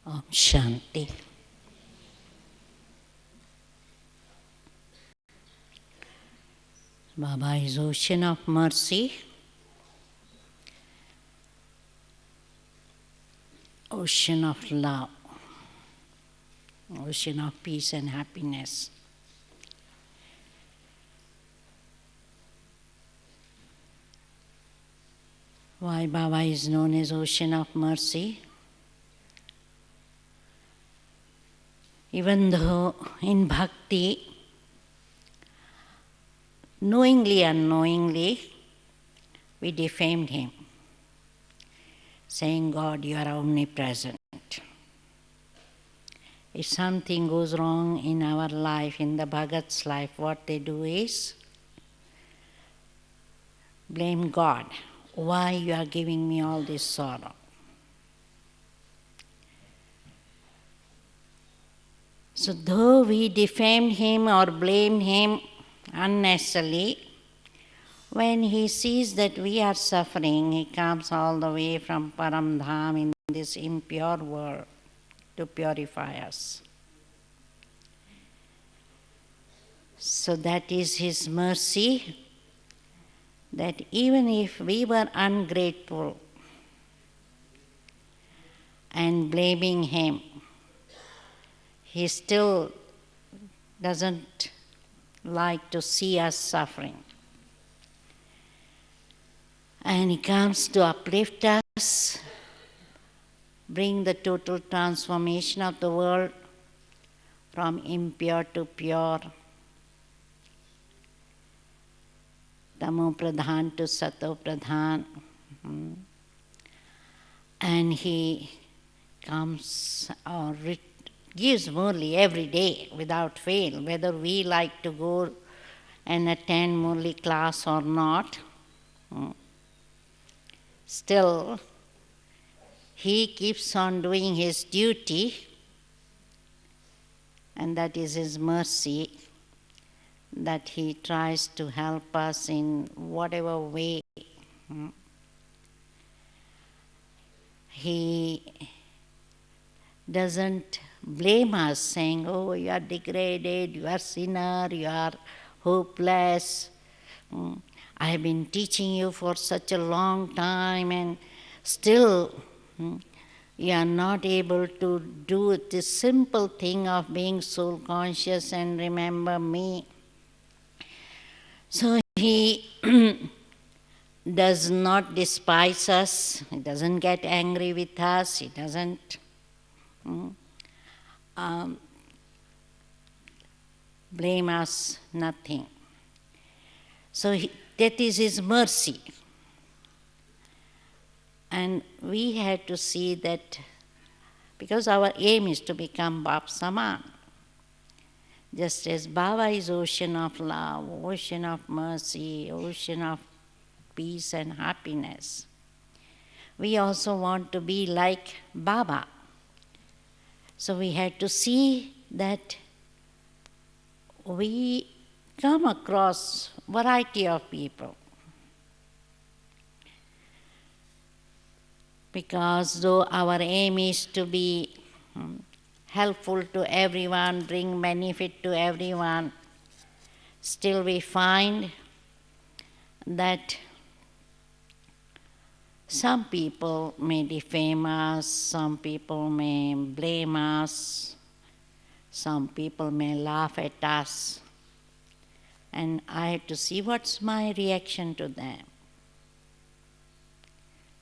Om Shanti. Baba is ocean of mercy, ocean of love, ocean of peace and happiness. Why Baba is known as ocean of mercy? Even though in bhakti, knowingly, unknowingly, we defamed him, saying, God, you are omnipresent. If something goes wrong in our life, in the Bhagat's life, what they do is blame God. Why you are giving me all this sorrow? So though we defamed him or blamed him unnecessarily, when he sees that we are suffering, he comes all the way from Param Dham in this impure world to purify us. So that is his mercy, that even if we were ungrateful and blaming him, he still doesn't like to see us suffering. And he comes to uplift us, bring the total transformation of the world from impure to pure, Tamo Pradhan to Sato Pradhan. And he comes or gives Murli every day without fail, whether we like to go and attend Murli class or not. Still, he keeps on doing his duty, and that is his mercy, that he tries to help us in whatever way. He doesn't blame us, saying, oh, you are degraded, you are sinner, you are hopeless. I have been teaching you for such a long time and still you are not able to do this simple thing of being soul conscious and remember me. So he does not despise us, he doesn't get angry with us, he doesn't blame us, nothing. So that is his mercy. And we had to see that, because our aim is to become Bap Saman. Just as Baba is ocean of love, ocean of mercy, ocean of peace and happiness, we also want to be like Baba. So we had to see that we come across variety of people. Because though our aim is to be helpful to everyone, bring benefit to everyone, still we find that some people may defame us, some people may blame us, some people may laugh at us, and I have to see what's my reaction to them.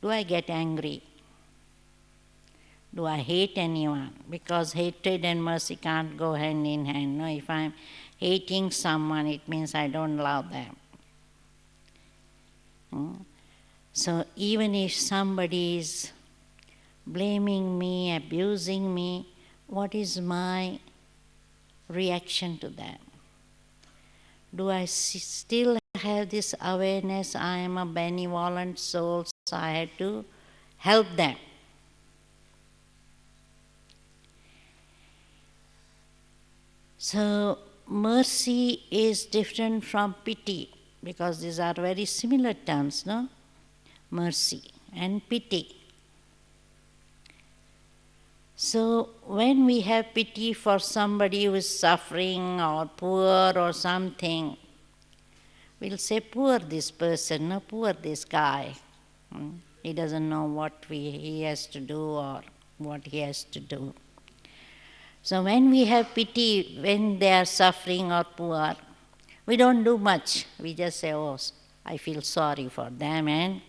Do I get angry? Do I hate anyone? Because hatred and mercy can't go hand in hand. No, if I'm hating someone, it means I don't love them. So even if somebody is blaming me, abusing me, what is my reaction to them? Do I still have this awareness, I am a benevolent soul, so I have to help them? So mercy is different from pity, because these are very similar terms, no? Mercy and pity. So when we have pity for somebody who is suffering or poor or something, we'll say, poor this person, no, poor this guy. He doesn't know what he has to do or what he has to do. So when we have pity, when they are suffering or poor, we don't do much. We just say, oh, I feel sorry for them, and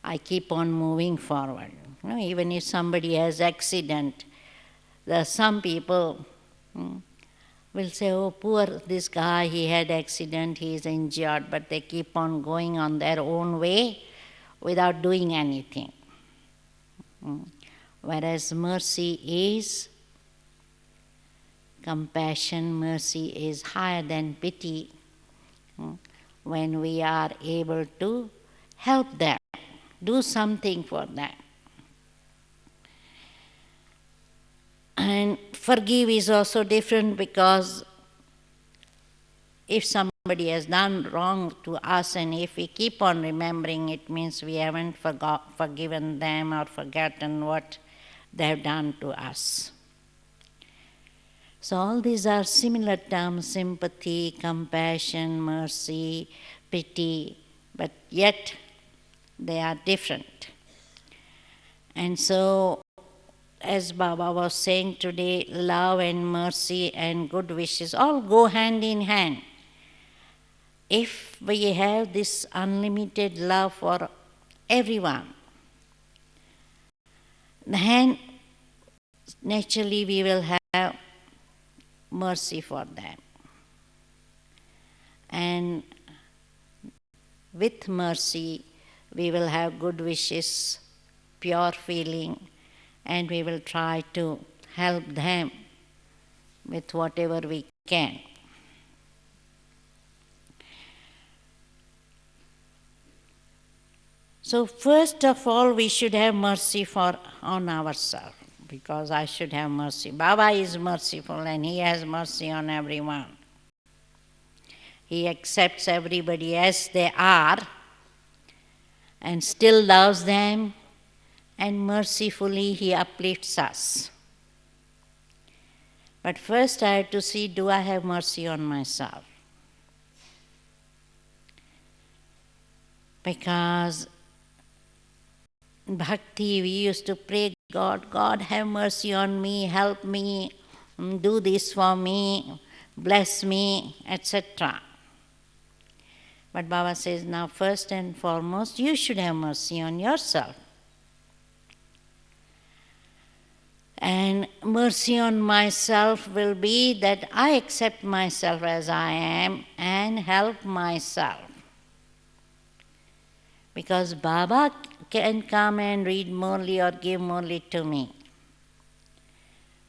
I keep on moving forward. Even if somebody has accident, there are some people will say, oh, poor this guy, he had accident, he is injured, but they keep on going on their own way without doing anything. Whereas mercy is compassion, mercy is higher than pity. When we are able to help them, do something for them. And forgive is also different, because if somebody has done wrong to us and if we keep on remembering, it means we haven't forgiven them or forgotten what they have done to us. So all these are similar terms: sympathy, compassion, mercy, pity, but yet they are different. And so, as Baba was saying today, love and mercy and good wishes all go hand in hand. If we have this unlimited love for everyone, then naturally we will have mercy for them. And with mercy, we will have good wishes, pure feeling, and we will try to help them with whatever we can. So first of all, we should have mercy on ourselves, because I should have mercy. Baba is merciful and he has mercy on everyone. He accepts everybody as they are and still loves them, and mercifully he uplifts us. But first I have to see, do I have mercy on myself? Because bhakti, we used to pray, God, God have mercy on me, help me, do this for me, bless me, etc. But Baba says, now first and foremost, you should have mercy on yourself. And mercy on myself will be that I accept myself as I am and help myself. Because Baba can come and read morely or give morely to me.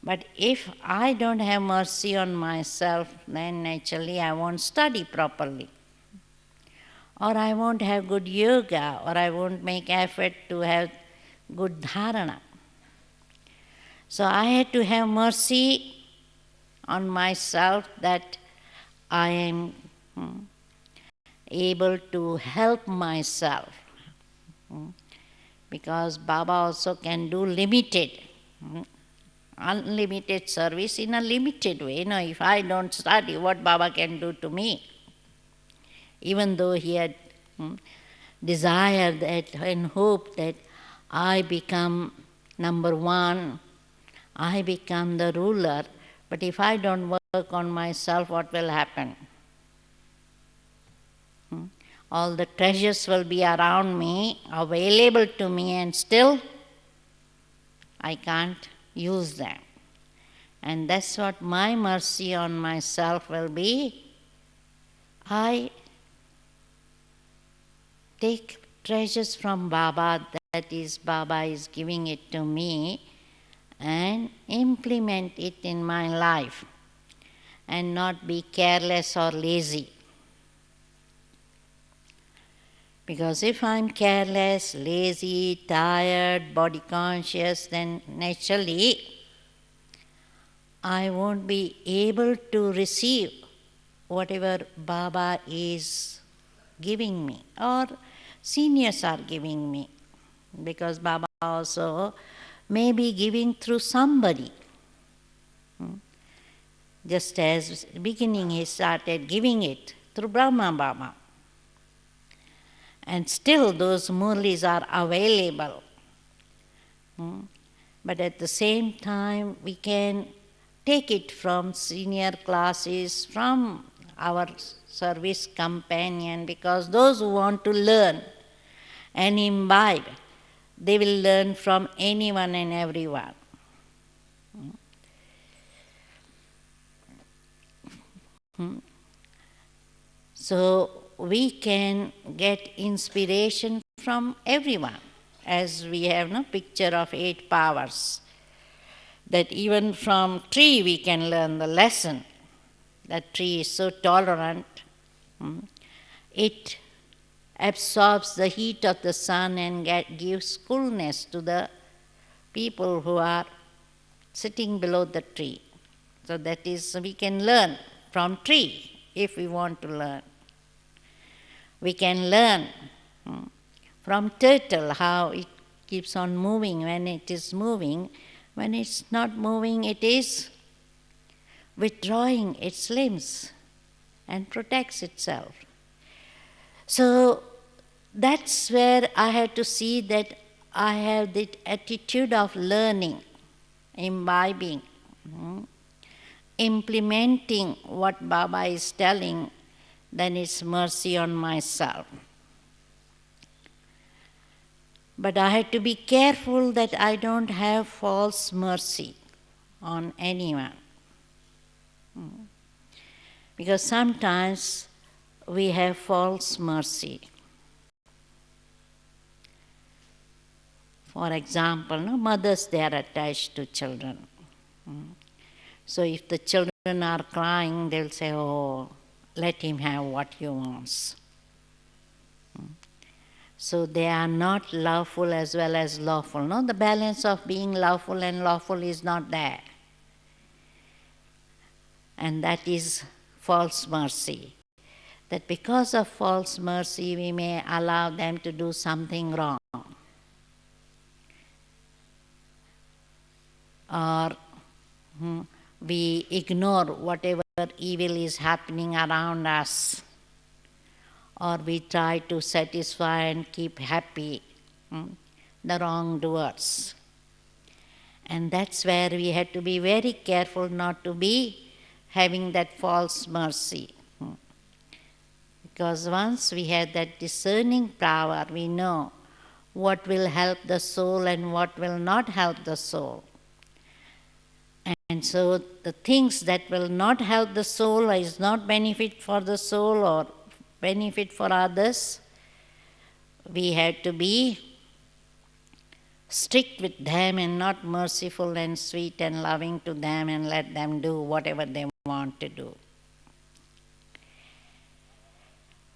But if I don't have mercy on myself, then naturally I won't study properly. Or I won't have good yoga, or I won't make effort to have good dharana. So I had to have mercy on myself that I am able to help myself. Because Baba also can do unlimited service in a limited way. If I don't study, what Baba can do to me? Even though he had desired that and hoped that I become number one, I become the ruler, but if I don't work on myself, what will happen? All the treasures will be around me, available to me, and still I can't use them. And that's what my mercy on myself will be. I take treasures from Baba, that is, Baba is giving it to me, and implement it in my life and not be careless or lazy. Because if I'm careless, lazy, tired, body conscious, then naturally I won't be able to receive whatever Baba is giving me or seniors are giving me. Because Baba also maybe giving through somebody. Just as beginning he started giving it through Brahma Baba. And still those murlis are available. But at the same time, we can take it from senior classes, from our service companion, because those who want to learn and imbibe, they will learn from anyone and everyone. So we can get inspiration from everyone, as we have no picture of 8 powers, that even from tree we can learn the lesson. That tree is so tolerant. It absorbs the heat of the sun and gives coolness to the people who are sitting below the tree. So that is, we can learn from tree if we want to learn. We can learn from turtle how it keeps on moving when it is moving. When it's not moving, it is withdrawing its limbs and protects itself. So that's where I had to see that I have the attitude of learning, imbibing, implementing what Baba is telling, then it's mercy on myself. But I had to be careful that I don't have false mercy on anyone. Because sometimes we have false mercy. For example, mothers, they are attached to children. So if the children are crying, they'll say, oh, let him have what he wants. So they are not loveful as well as lawful. No, the balance of being loveful and lawful is not there. And that is false mercy. That because of false mercy, we may allow them to do something wrong. Or we ignore whatever evil is happening around us. Or we try to satisfy and keep happy the wrongdoers. And that's where we had to be very careful not to be having that false mercy. Because once we have that discerning power, we know what will help the soul and what will not help the soul. And so the things that will not help the soul is not benefit for the soul or benefit for others, we have to be strict with them and not merciful and sweet and loving to them and let them do whatever they want to do.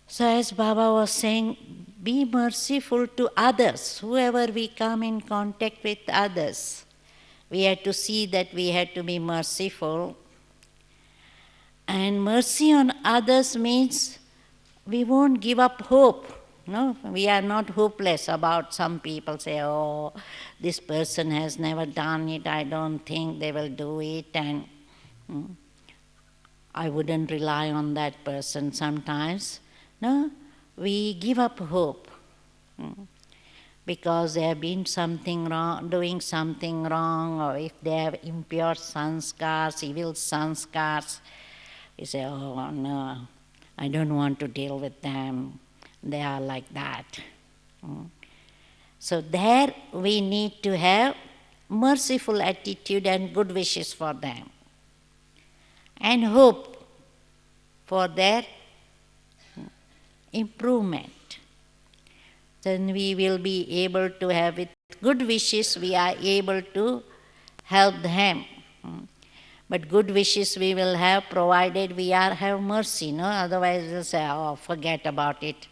So as Baba was saying, be merciful to others, whoever we come in contact with others. We had to see that we had to be merciful. And mercy on others means we won't give up hope. No, we are not hopeless about some people say, oh, this person has never done it, I don't think they will do it, and I wouldn't rely on that person sometimes. No, we give up hope because they have been something wrong, doing something wrong, or if they have impure sanskars, evil sanskars, we say, oh no, I don't want to deal with them. They are like that. So there we need to have merciful attitude and good wishes for them. And hope for their improvement. Then we will be able to have, with good wishes, we are able to help them. But good wishes we will have provided we have mercy. No? Otherwise we'll say, oh, forget about it.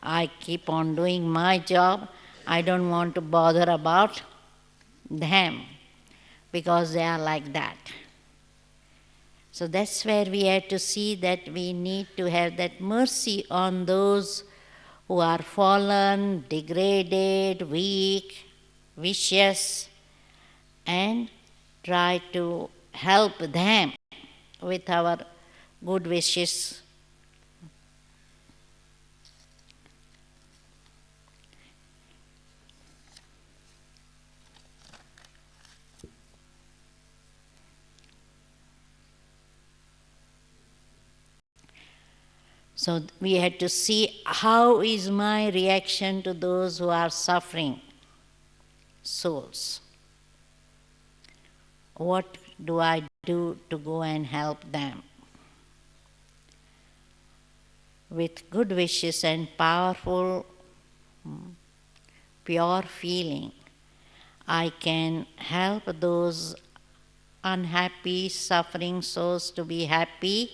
I keep on doing my job. I don't want to bother about them because they are like that. So that's where we have to see that we need to have that mercy on those who are fallen, degraded, weak, vicious, and try to help them with our good wishes. So we had to see how is my reaction to those who are suffering souls. What do I do to go and help them? With good wishes and powerful, pure feeling, I can help those unhappy, suffering souls to be happy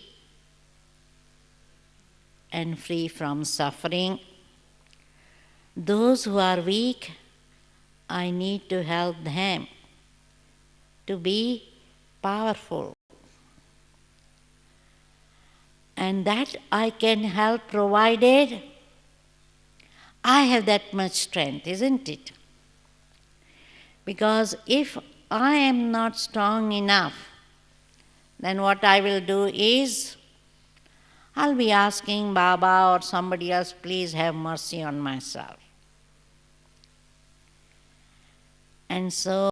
and free from suffering. Those who are weak, I need to help them to be powerful. And that I can help provided I have that much strength, isn't it? Because if I am not strong enough, then what I will do is I'll be asking Baba or somebody else, please have mercy on myself. And so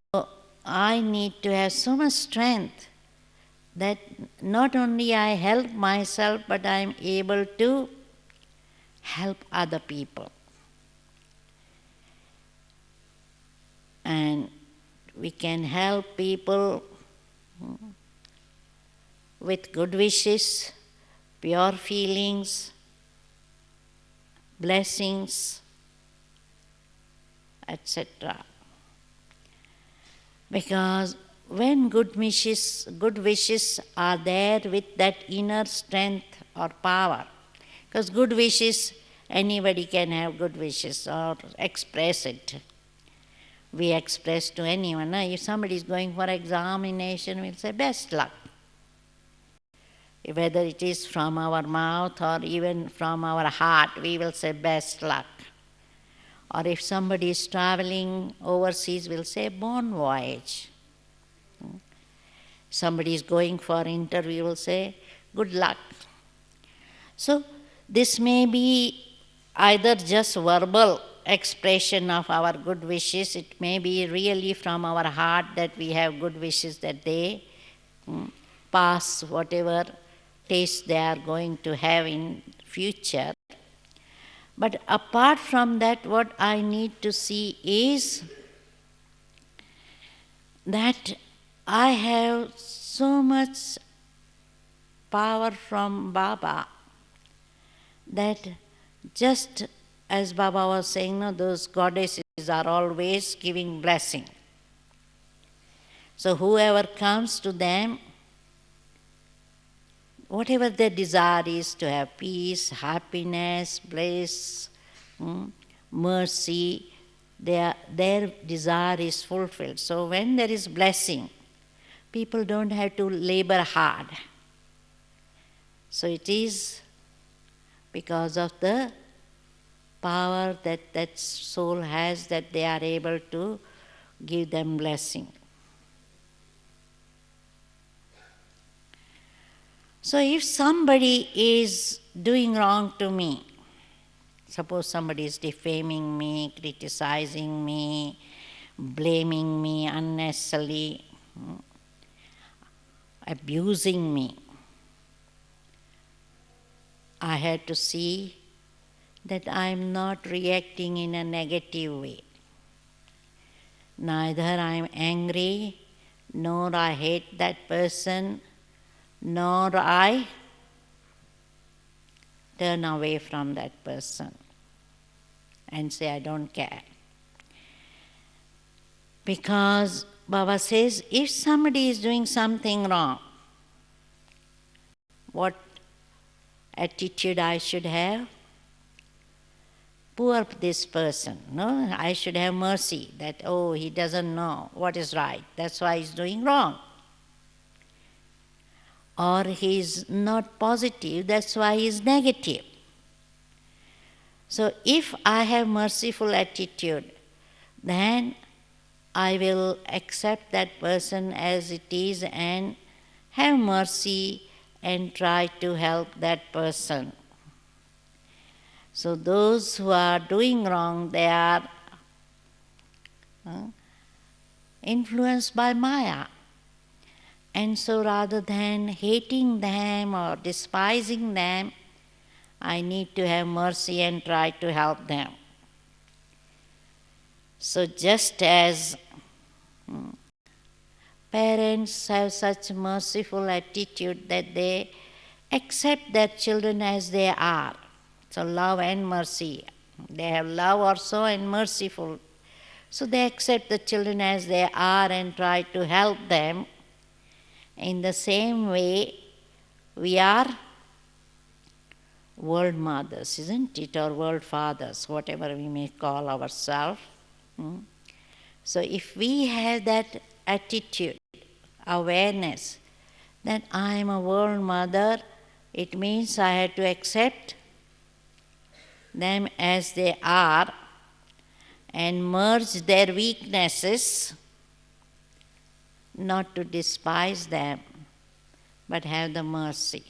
I need to have so much strength that not only I help myself, but I am able to help other people. And we can help people with good wishes, pure feelings, blessings, etc. Because when good wishes are there with that inner strength or power, because good wishes, anybody can have good wishes or express it. We express to anyone. If somebody is going for examination, we'll say, best luck. Whether it is from our mouth or even from our heart, we will say, best luck. Or if somebody is traveling overseas, we'll say, bon voyage. Somebody is going for interview, we'll say, good luck. So this may be either just verbal expression of our good wishes, it may be really from our heart that we have good wishes that they pass whatever taste they are going to have in future. But apart from that, what I need to see is that I have so much power from Baba that just as Baba was saying, those goddesses are always giving blessing. So whoever comes to them, whatever their desire is to have peace, happiness, bliss, mercy, their desire is fulfilled. So when there is blessing, people don't have to labor hard. So it is because of the power that soul has that they are able to give them blessing. So if somebody is doing wrong to me, suppose somebody is defaming me, criticizing me, blaming me unnecessarily, abusing me, I had to see that I am not reacting in a negative way. Neither I am angry, nor I hate that person, nor I turn away from that person and say I don't care. Because Baba says, if somebody is doing something wrong, what attitude I should have? Poor this person, no? I should have mercy that, oh, he doesn't know what is right, that's why he's doing wrong. Or he is not positive, that's why he is negative. So if I have merciful attitude, then I will accept that person as it is and have mercy and try to help that person. So those who are doing wrong, they are influenced by Maya. And so rather than hating them or despising them, I need to have mercy and try to help them. So just as parents have such merciful attitude that they accept their children as they are. So love and mercy. They have love also and merciful. So they accept the children as they are and try to help them. In the same way, we are world mothers, isn't it? Or world fathers, whatever we may call ourselves. So if we have that attitude, awareness, that I am a world mother, it means I have to accept them as they are and merge their weaknesses, not to despise them, but have the mercy.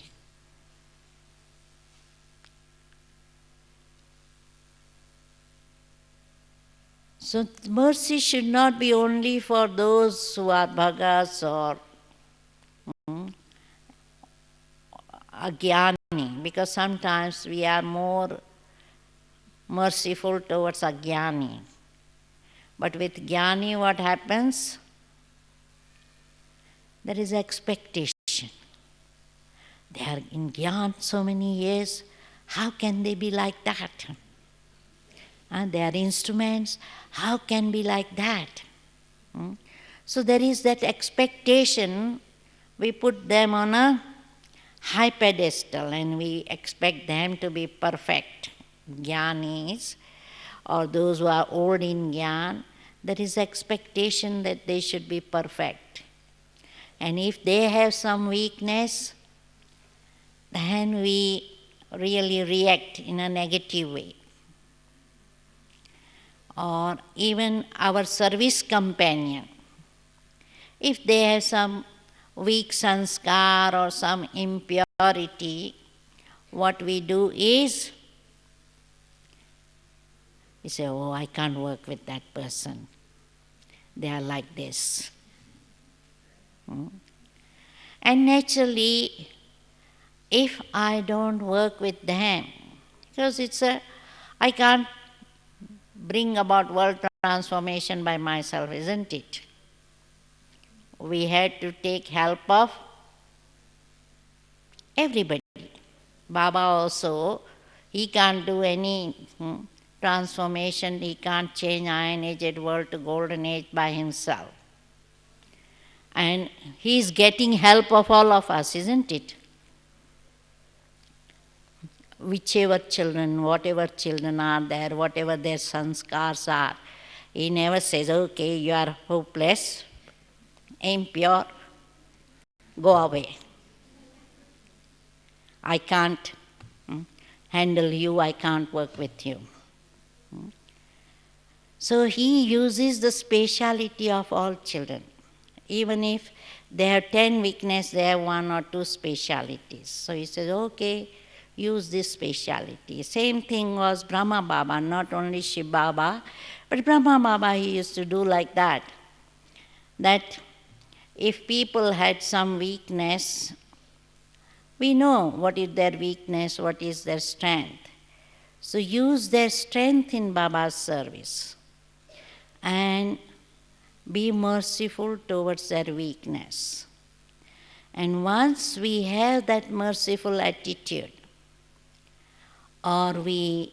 So mercy should not be only for those who are bhagas or agyani, because sometimes we are more merciful towards agyani. But with jnani what happens? There is expectation. They are in jnana so many years, how can they be like that? They are instruments, how can be like that? So there is that expectation, we put them on a high pedestal and we expect them to be perfect. Jnanis, or those who are old in jnana, there is expectation that they should be perfect. And if they have some weakness, then we really react in a negative way. Or even our service companion, if they have some weak sanskar or some impurity, what we do is, we say, oh, I can't work with that person. They are like this. And naturally, if I don't work with them, because I can't bring about world transformation by myself, isn't it? We had to take help of everybody. Baba also, he can't do any transformation, he can't change iron aged world to golden age by himself. And he is getting help of all of us, isn't it? Whichever children, whatever children are there, whatever their sanskars are, he never says, okay, you are hopeless, impure, go away. I can't handle you, I can't work with you. So he uses the speciality of all children. Even if they have 10 weaknesses, they have 1 or 2 specialities. So he says, okay, use this speciality. Same thing was Brahma Baba, not only Shiv Baba, but Brahma Baba he used to do like that. That if people had some weakness, we know what is their weakness, what is their strength. So use their strength in Baba's service and be merciful towards their weakness. And once we have that merciful attitude, or we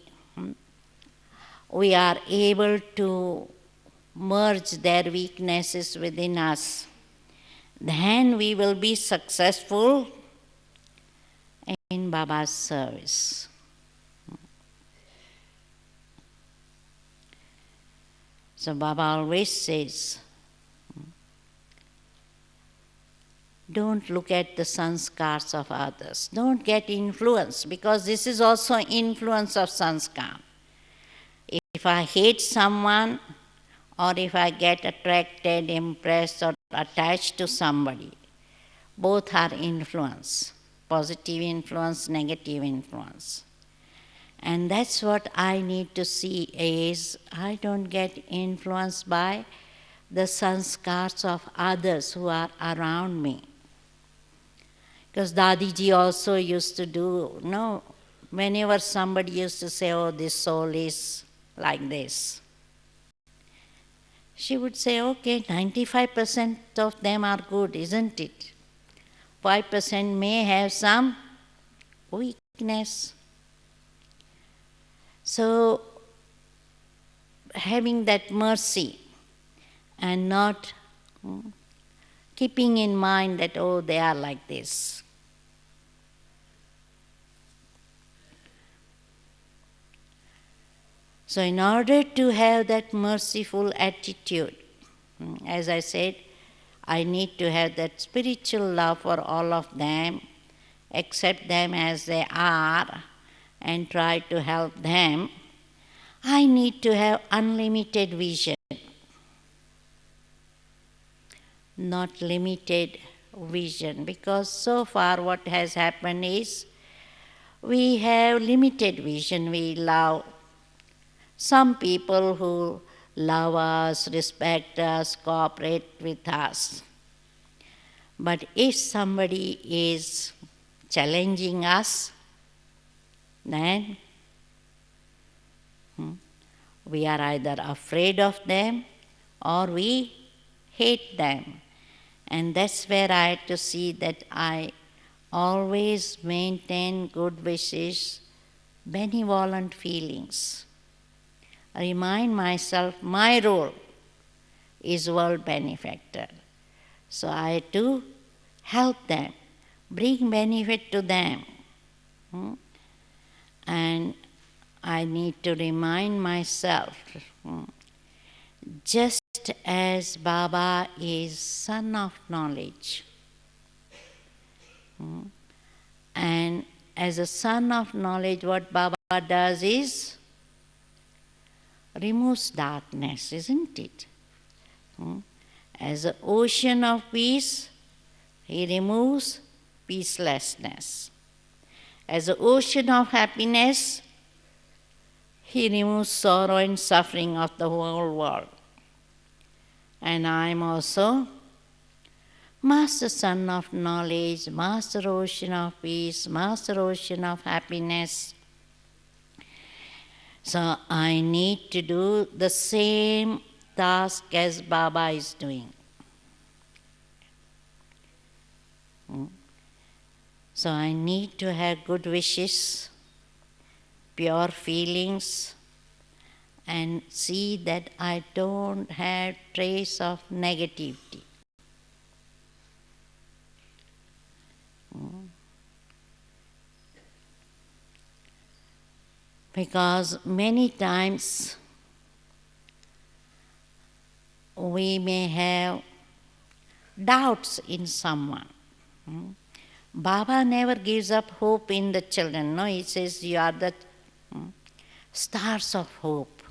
are able to merge their weaknesses within us, then we will be successful in Baba's service. So Baba always says, don't look at the sanskars of others. Don't get influenced, because this is also influence of sanskar. If I hate someone or if I get attracted, impressed, or attached to somebody. Both are influence, positive influence, negative influence. And that's what I need to see is I don't get influenced by the sanskars of others who are around me. Because Dadiji also used to do, whenever somebody used to say, oh, this soul is like this, she would say, okay, 95% of them are good, isn't it? 5% may have some weakness. So, having that mercy and not keeping in mind that, oh, they are like this. So, in order to have that merciful attitude, as I said, I need to have that spiritual love for all of them, accept them as they are, and try to help them. I need to have unlimited vision, not limited vision, because so far what has happened is we have limited vision. We love some people who love us, respect us, cooperate with us. But if somebody is challenging us, then we are either afraid of them or we hate them. And that's where I had to see that I always maintain good wishes, benevolent feelings. I remind myself my role is world benefactor. So I had to help them, bring benefit to them. And I need to remind myself, just as Baba is son of knowledge, and as a son of knowledge, what Baba does is removes darkness, isn't it? As an ocean of peace, he removes peacelessness. As an ocean of happiness, he removes sorrow and suffering of the whole world. And I am also Master Son of Knowledge, Master Ocean of Peace, Master Ocean of Happiness. So I need to do the same task as Baba is doing. So I need to have good wishes, pure feelings, and see that I don't have trace of negativity. Because many times we may have doubts in someone. Baba never gives up hope in the children. No, he says you are the stars of hope.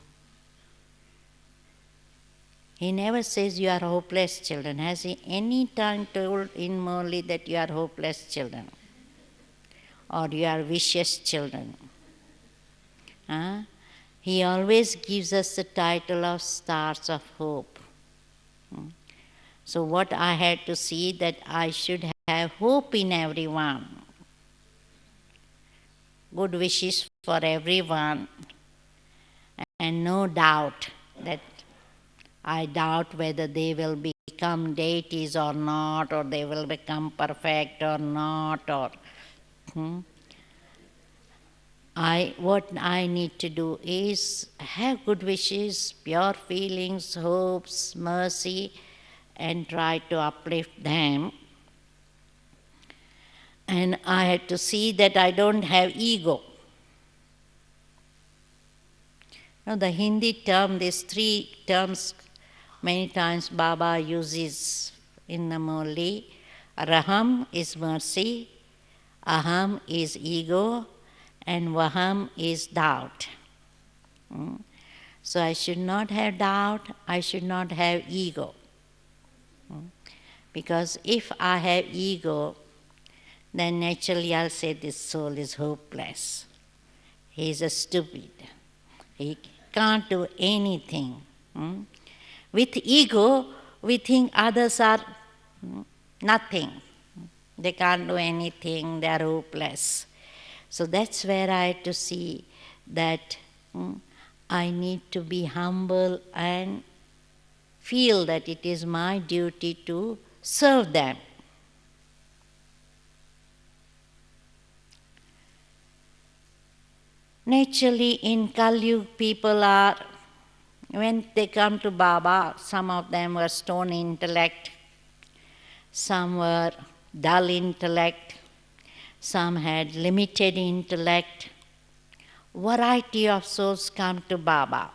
He never says you are hopeless children. Has he any time told in Murli that you are hopeless children? Or you are vicious children? He always gives us the title of stars of hope. So what I had to see that I should have hope in everyone. Good wishes for everyone. And no doubt that I doubt whether they will become deities or not, or they will become perfect or not, or what I need to do is have good wishes, pure feelings, hopes, mercy, and try to uplift them. And I had to see that I don't have ego. Now the Hindi term, these three terms, many times Baba uses in the Murli. Raham is mercy, aham is ego, and vaham is doubt. So I should not have doubt, I should not have ego. Because if I have ego, then naturally I'll say this soul is hopeless. He is a stupid. He can't do anything. With ego, we think others are nothing. They can't do anything, they are hopeless. So that's where I had to see that I need to be humble and feel that it is my duty to serve them. Naturally, in Kali Yuga, people are, when they come to Baba, some of them were stone intellect, some were dull intellect, some had limited intellect. Variety of souls come to Baba.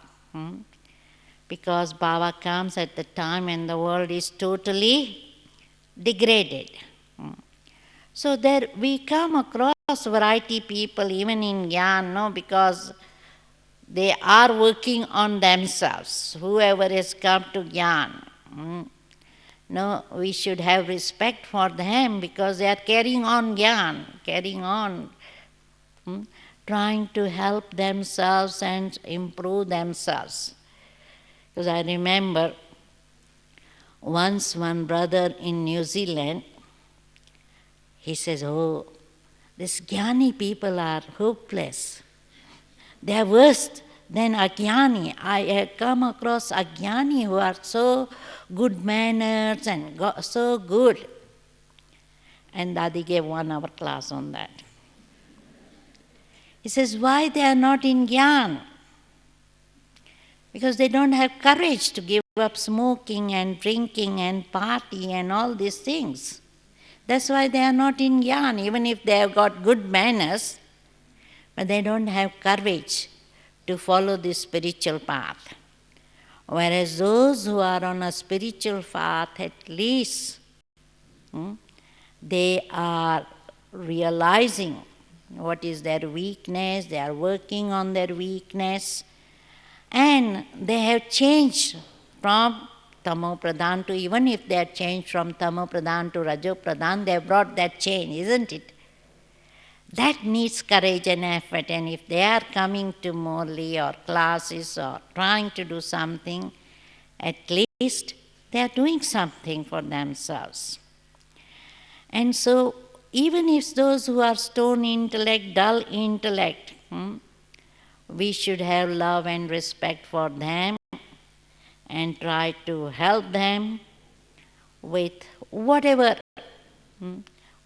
Because Baba comes at the time when the world is totally degraded. So there we come across variety people even in Gyan, no, because they are working on themselves. Whoever has come to Gyan, no, we should have respect for them because they are carrying on Gyan, carrying on, trying to help themselves and improve themselves. Because I remember once one brother in New Zealand, he says, oh, these Jnani people are hopeless. They are worse than Ajnani. I have come across Ajnani who are so good manners and so good. And Dadi gave 1 hour class on that. He says, why they are not in Gyan? Because they don't have courage to give up smoking and drinking and party and all these things. That's why they are not in Gyan, even if they have got good manners, but they don't have courage to follow the spiritual path. Whereas those who are on a spiritual path, at least they are realizing what is their weakness, they are working on their weakness, and they have changed from Tamo Pradhan to, even if they have changed from Tamo Pradhan to Rajo Pradhan, they have brought that change, isn't it? That needs courage and effort, and if they are coming to Murli or classes or trying to do something, at least they are doing something for themselves. And so, even if those who are stone intellect, dull intellect, we should have love and respect for them and try to help them with whatever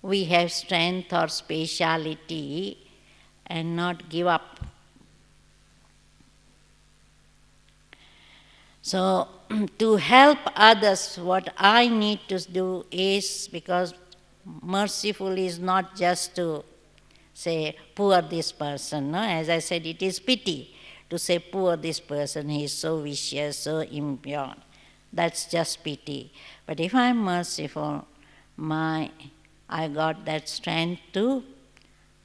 we have strength or speciality and not give up. So, to help others, what I need to do is, because merciful is not just to say, poor this person. No? As I said, it is pity to say, poor this person, he is so vicious, so impure. That's just pity. But if I am merciful, I got that strength to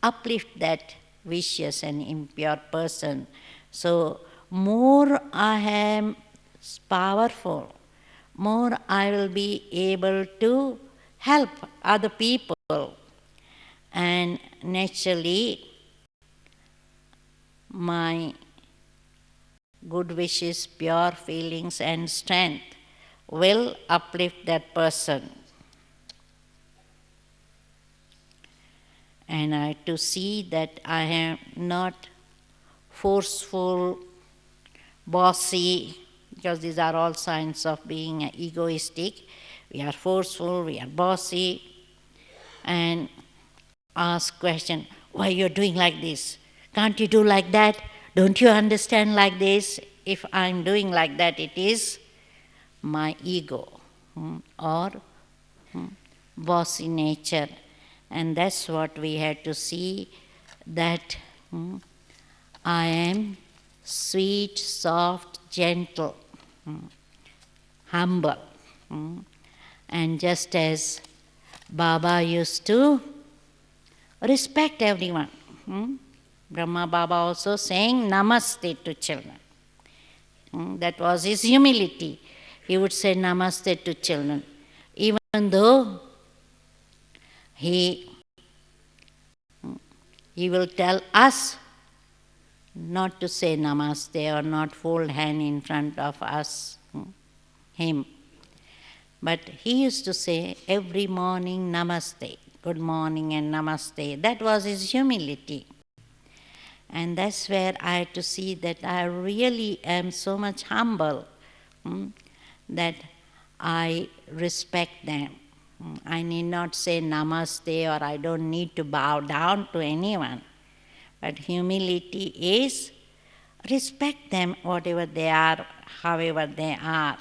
uplift that vicious and impure person. So more I am powerful, more I will be able to help other people. And naturally, my good wishes, pure feelings and strength will uplift that person. And I to see that I am not forceful, bossy, because these are all signs of being egoistic. We are forceful, we are bossy, and ask question, why you're doing like this? Can't you do like that? Don't you understand like this? If I'm doing like that, it is my ego or bossy nature. And that's what we had to see, that I am sweet, soft, gentle, humble. And just as Baba used to respect everyone. Brahma Baba also saying namaste to children. That was his humility. He would say namaste to children, even though he will tell us not to say namaste or not fold hand in front of us, him. But he used to say every morning namaste, good morning and namaste. That was his humility. And that's where I had to see that I really am so much humble that I respect them. I need not say namaste or I don't need to bow down to anyone. But humility is respect them whatever they are, however they are.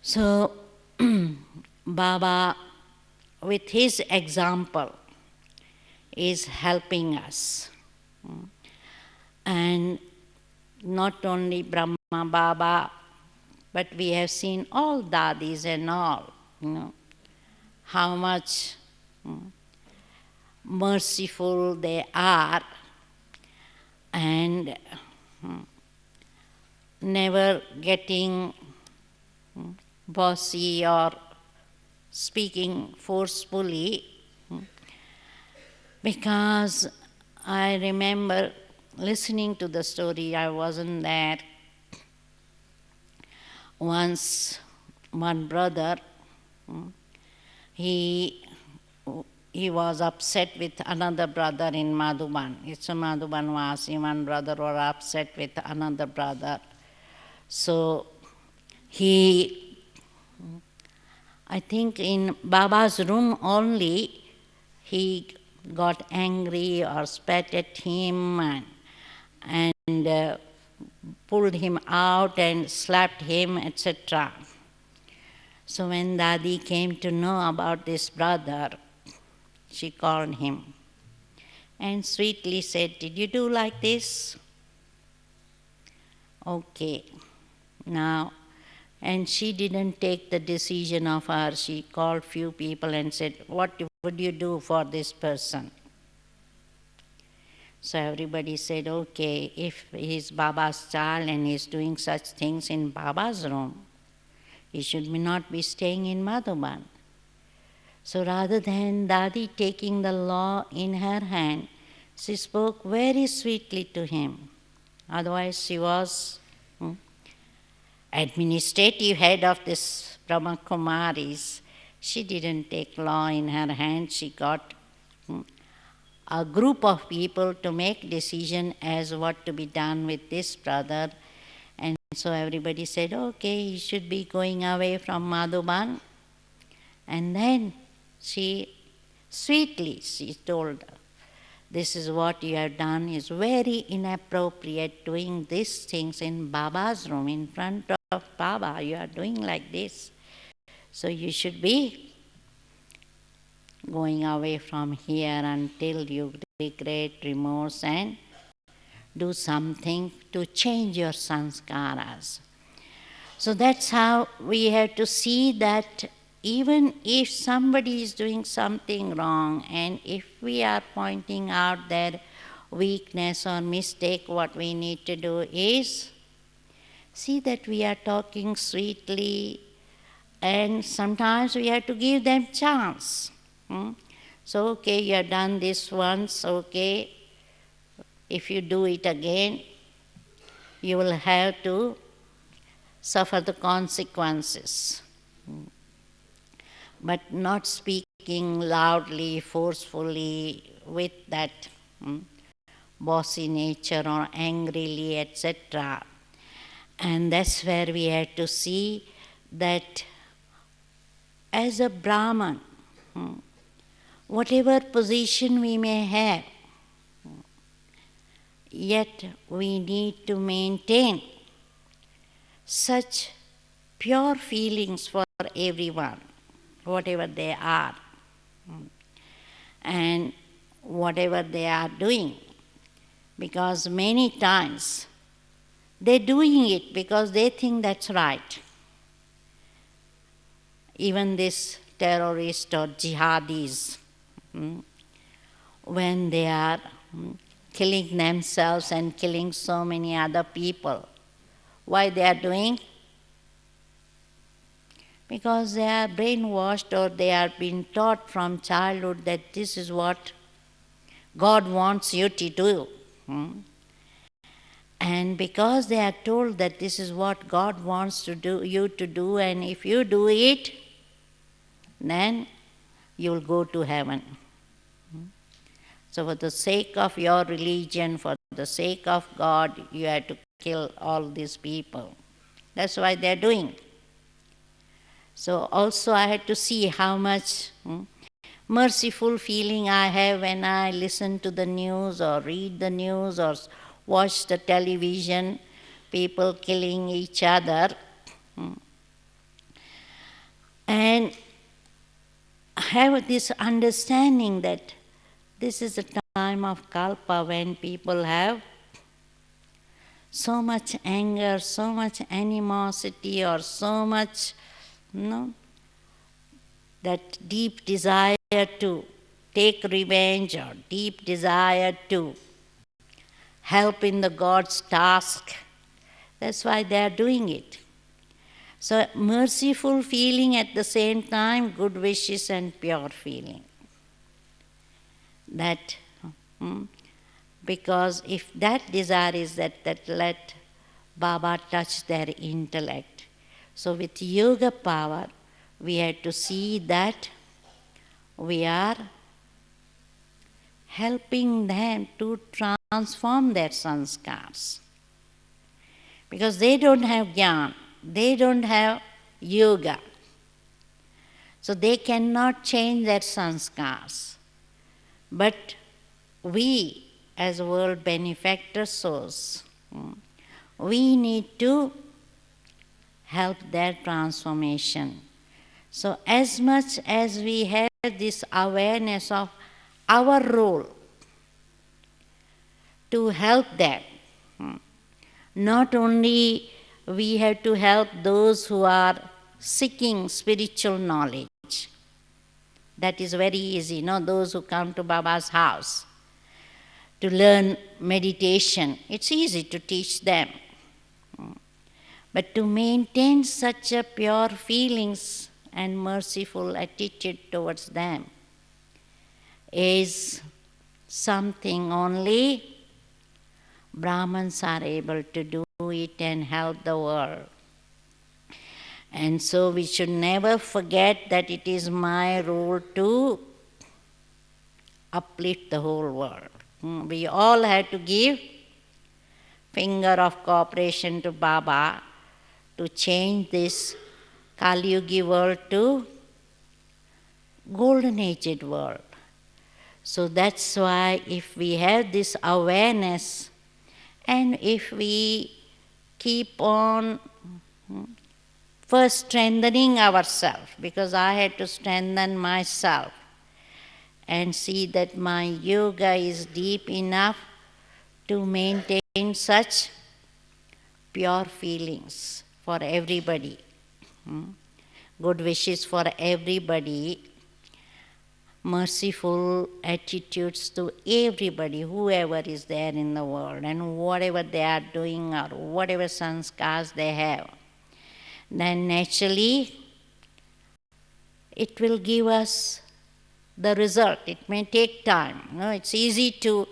So Baba, with his example, is helping us. And not only Brahma Baba, but we have seen all dadis and all, how much merciful they are and never getting bossy or speaking forcefully, because I remember listening to the story, I wasn't there. Once one brother, he was upset with another brother in Madhuban. It's a Madhuban Vasi. One brother was upset with another brother. So I think in Baba's room only, he got angry or spat at him and pulled him out and slapped him, etc. So when Dadi came to know about this brother, she called him and sweetly said, "Did you do like this?" Okay. Now, and she didn't take the decision of her. She called few people and said, "What would you do for this person?" So everybody said, okay, if he's Baba's child and he's doing such things in Baba's room, he should not be staying in Madhuban. So rather than Dadi taking the law in her hand, she spoke very sweetly to him. Otherwise she was administrative head of this Brahma Kumaris. She didn't take law in her hand. She got a group of people to make decision as what to be done with this brother. And so everybody said, okay, he should be going away from Madhuban. And then she told, this is what you have done is very inappropriate, doing these things in Baba's room, in front of Baba. You are doing like this. So you should be going away from here until you regret, remorse, and do something to change your sanskaras. So that's how we have to see that even if somebody is doing something wrong, and if we are pointing out their weakness or mistake, what we need to do is see that we are talking sweetly, and sometimes we have to give them chance. So, okay, you have done this once, okay, if you do it again, you will have to suffer the consequences. But not speaking loudly, forcefully, with that bossy nature or angrily, etc. And that's where we have to see that as a Brahman, whatever position we may have, yet we need to maintain such pure feelings for everyone, whatever they are, and whatever they are doing. Because many times they're doing it because they think that's right. Even this terrorist or jihadis, when they are killing themselves and killing so many other people. Why they are doing? Because they are brainwashed or they are being taught from childhood that this is what God wants you to do. And because they are told that this is what God wants to do, you to do, and if you do it, then you will go to heaven. So for the sake of your religion, for the sake of God, you have to kill all these people. That's why they are doing. So also I had to see how much merciful feeling I have when I listen to the news or read the news or watch the television, people killing each other. And have this understanding that this is a time of kalpa when people have so much anger, so much animosity, or so much, that deep desire to take revenge or deep desire to help in the God's task. That's why they are doing it. So merciful feeling at the same time, good wishes and pure feeling. That, because if that desire is that let Baba touch their intellect. So with yoga power, we had to see that we are helping them to transform their sanskars. Because they don't have jnana, they don't have yoga. So they cannot change their sanskars. But we, as world benefactor souls, we need to help their transformation. So as much as we have this awareness of our role to help them, not only we have to help those who are seeking spiritual knowledge. That is very easy, those who come to Baba's house to learn meditation. It's easy to teach them. But to maintain such a pure feelings and merciful attitude towards them is something only Brahmins are able to do it and help the world. And so we should never forget that it is my role to uplift the whole world. We all have to give finger of cooperation to Baba to change this Kali Yugi world to golden aged world. So that's why if we have this awareness and if we keep on first strengthening ourselves, because I had to strengthen myself and see that my yoga is deep enough to maintain such pure feelings for everybody, good wishes for everybody, merciful attitudes to everybody, whoever is there in the world, and whatever they are doing or whatever sanskars they have, then naturally it will give us the result. It may take time. It's easy to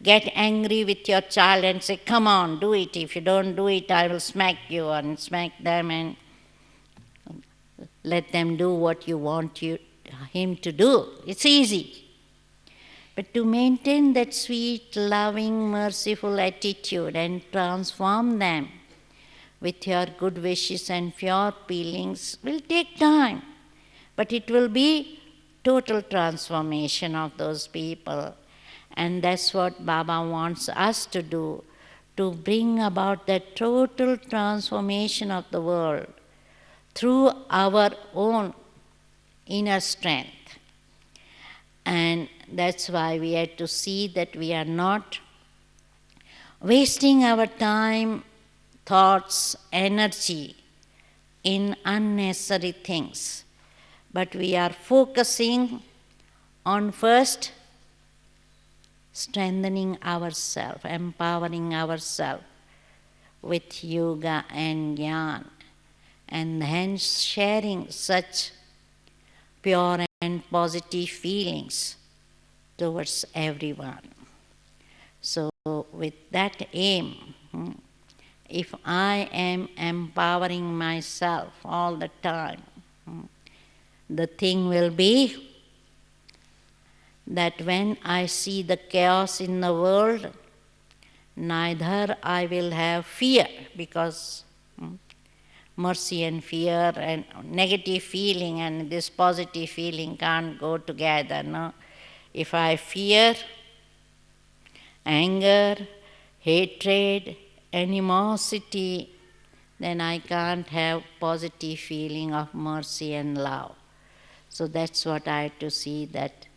get angry with your child and say, come on, do it. If you don't do it, I will smack you, and smack them and let them do what you want him to do. It's easy. But to maintain that sweet, loving, merciful attitude and transform them with your good wishes and pure feelings will take time. But it will be total transformation of those people. And that's what Baba wants us to do, to bring about that total transformation of the world through our own inner strength. And that's why we have to see that we are not wasting our time, thoughts, energy in unnecessary things, but we are focusing on first strengthening ourselves, empowering ourselves with yoga and jnana, and hence sharing such pure and positive feelings towards everyone. So with that aim, if I am empowering myself all the time, the thing will be that when I see the chaos in the world, neither I will have fear, because mercy and fear and negative feeling and this positive feeling can't go together. No? If I fear, anger, hatred, animosity, then I can't have positive feeling of mercy and love. So that's what I have to see, that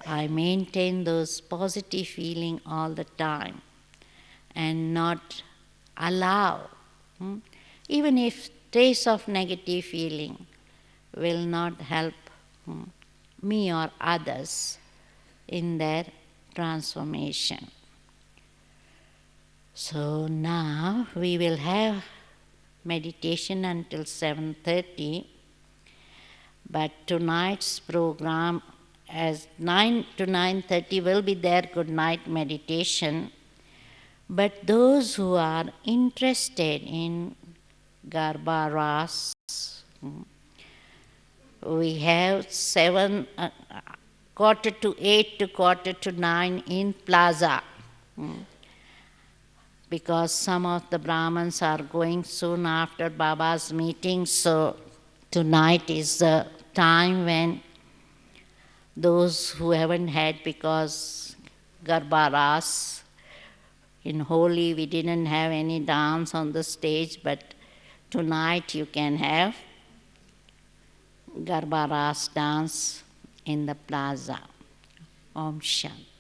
I maintain those positive feeling all the time and not allow, even if trace of negative feeling will not help me or others in their transformation. So now we will have meditation until 7:30, but tonight's program as 9 to 9:30 will be there, good night meditation. But those who are interested in Garba Ras, we have 7:45 to 8:45 in Plaza, because some of the Brahmins are going soon after Baba's meeting, so tonight is the time when those who haven't had, because Garba Ras, in Holi we didn't have any dance on the stage, but tonight you can have Garba Ras dance in the plaza. Om Shanti.